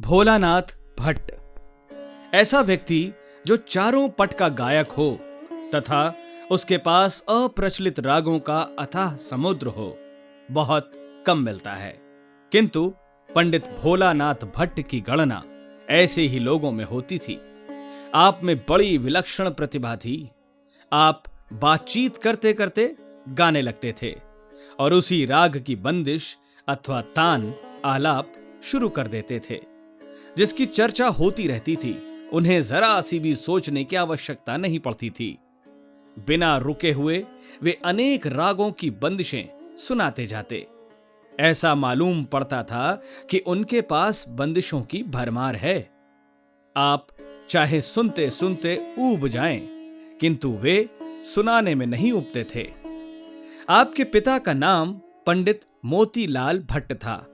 भोलानाथ भट्ट ऐसा व्यक्ति जो चारों पट का गायक हो तथा उसके पास अप्रचलित रागों का अथाह समुद्र हो, बहुत कम मिलता है। किंतु पंडित भोलानाथ भट्ट की गणना ऐसे ही लोगों में होती थी। आप में बड़ी विलक्षण प्रतिभा थी। आप बातचीत करते करते गाने लगते थे और उसी राग की बंदिश अथवा तान आलाप शुरू कर देते थे। जिसकी चर्चा होती रहती थी, उन्हें जरा सी भी सोचने की आवश्यकता नहीं पड़ती थी। बिना रुके हुए वे अनेक रागों की बंदिशें सुनाते जाते। ऐसा मालूम पड़ता था कि उनके पास बंदिशों की भरमार है। आप चाहे सुनते सुनते ऊब जाएं, किंतु वे सुनाने में नहीं ऊबते थे। आपके पिता का नाम पंडित मोतीलाल भट्ट था,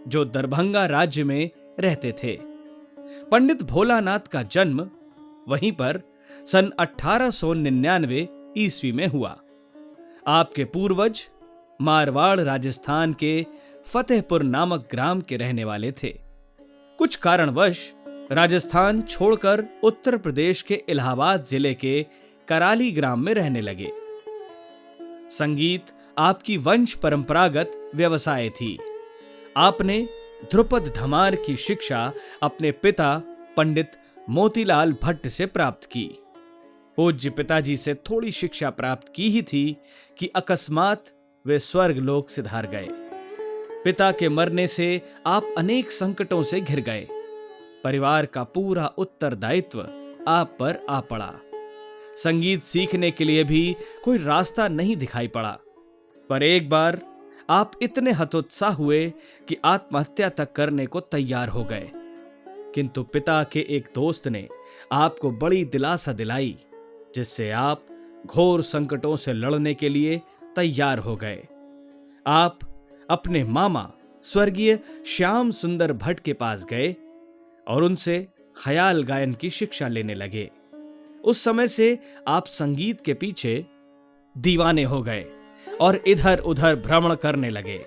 जो दरभंगा राज्य में रहते थे। पंडित भोलानाथ का जन्म वहीं पर सन 1899 ईस्वी में हुआ। आपके पूर्वज मारवाड़ राजस्थान के फतेहपुर नामक ग्राम के रहने वाले थे। कुछ कारणवश राजस्थान छोड़कर उत्तर प्रदेश के इलाहाबाद जिले के कराली ग्राम में रहने लगे। संगीत आपकी वंश परंपरागत व्यवसाय थी। आपने ध्रुपद धमार की शिक्षा अपने पिता पंडित मोतीलाल भट्ट से प्राप्त की। पूज्य पिताजी से थोड़ी शिक्षा प्राप्त की ही थी कि अकस्मात वे स्वर्ग लोक सिधार गए। पिता के मरने से आप अनेक संकटों से घिर गए। परिवार का पूरा उत्तरदायित्व आप पर आ पड़ा। संगीत सीखने के लिए भी कोई रास्ता नहीं दिखाई पड़ा। पर एक बार आप इतने हतोत्साह हुए कि आत्महत्या तक करने को तैयार हो गए। किंतु पिता के एक दोस्त ने आपको बड़ी दिलासा दिलाई, जिससे आप घोर संकटों से लड़ने के लिए तैयार हो गए। आप अपने मामा स्वर्गीय श्याम सुंदर भट्ट के पास गए और उनसे ख्याल गायन की शिक्षा लेने लगे। उस समय से आप संगीत के पीछे दीवाने हो गए और इधर उधर भ्रमण करने लगे।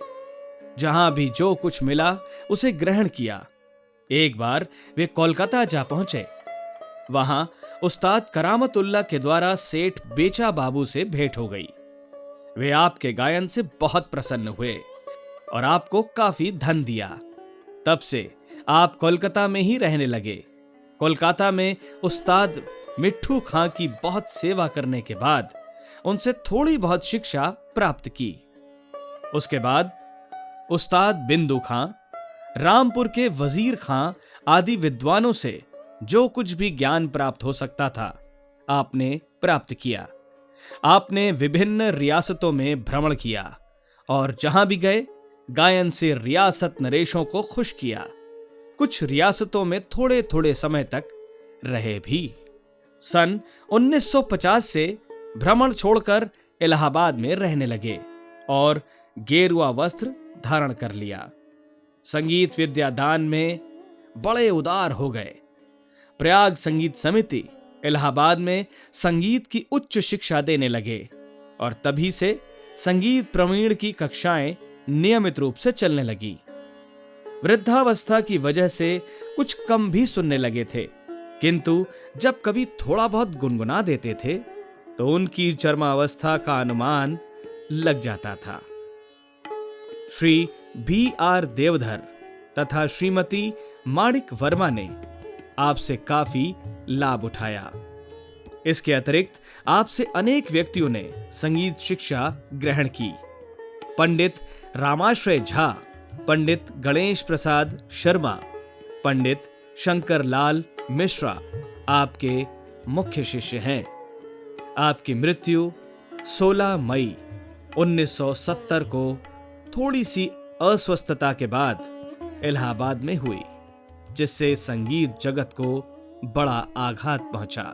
जहां भी जो कुछ मिला उसे ग्रहण किया। एक बार वे कोलकाता जा पहुंचे। वहां उस्ताद करामतुल्लाह के द्वारा सेठ बेचा बाबू से भेंट हो गई। वे आपके गायन से बहुत प्रसन्न हुए और आपको काफी धन दिया। तब से आप कोलकाता में ही रहने लगे। कोलकाता में उस्ताद मिट्ठू खां की बहुत सेवा करने के बाद उनसे थोड़ी बहुत शिक्षा प्राप्त की। उसके बाद उस्ताद बिंदु खां, रामपुर के वजीर खां आदि विद्वानों से जो कुछ भी ज्ञान प्राप्त हो सकता था, आपने प्राप्त किया। आपने विभिन्न रियासतों में भ्रमण किया और जहां भी गए गायन से रियासत नरेशों को खुश किया। कुछ रियासतों में थोड़े थोड़े समय तक रहे भी। सन 1950 से भ्रमण छोड़कर इलाहाबाद में रहने लगे और गेरुआ वस्त्र धारण कर लिया। संगीत विद्या दान में बड़े उदार हो गए। प्रयाग संगीत समिति इलाहाबाद में संगीत की उच्च शिक्षा देने लगे और तभी से संगीत प्रवीण की कक्षाएं नियमित रूप से चलने लगी। वृद्धावस्था की वजह से कुछ कम भी सुनने लगे थे, किंतु जब कभी थोड़ा बहुत गुनगुना देते थे तो उनकी चरमावस्था का अनुमान लग जाता था। श्री B.R. देवधर तथा श्रीमती माणिक वर्मा ने आपसे काफी लाभ उठाया। इसके अतिरिक्त आपसे अनेक व्यक्तियों ने संगीत शिक्षा ग्रहण की। पंडित रामाश्रय झा, पंडित गणेश प्रसाद शर्मा, पंडित शंकर लाल मिश्रा आपके मुख्य शिष्य हैं। आपकी मृत्यु 16 मई 1970 को थोड़ी सी अस्वस्थता के बाद इलाहाबाद में हुई, जिससे संगीत जगत को बड़ा आघात पहुंचा।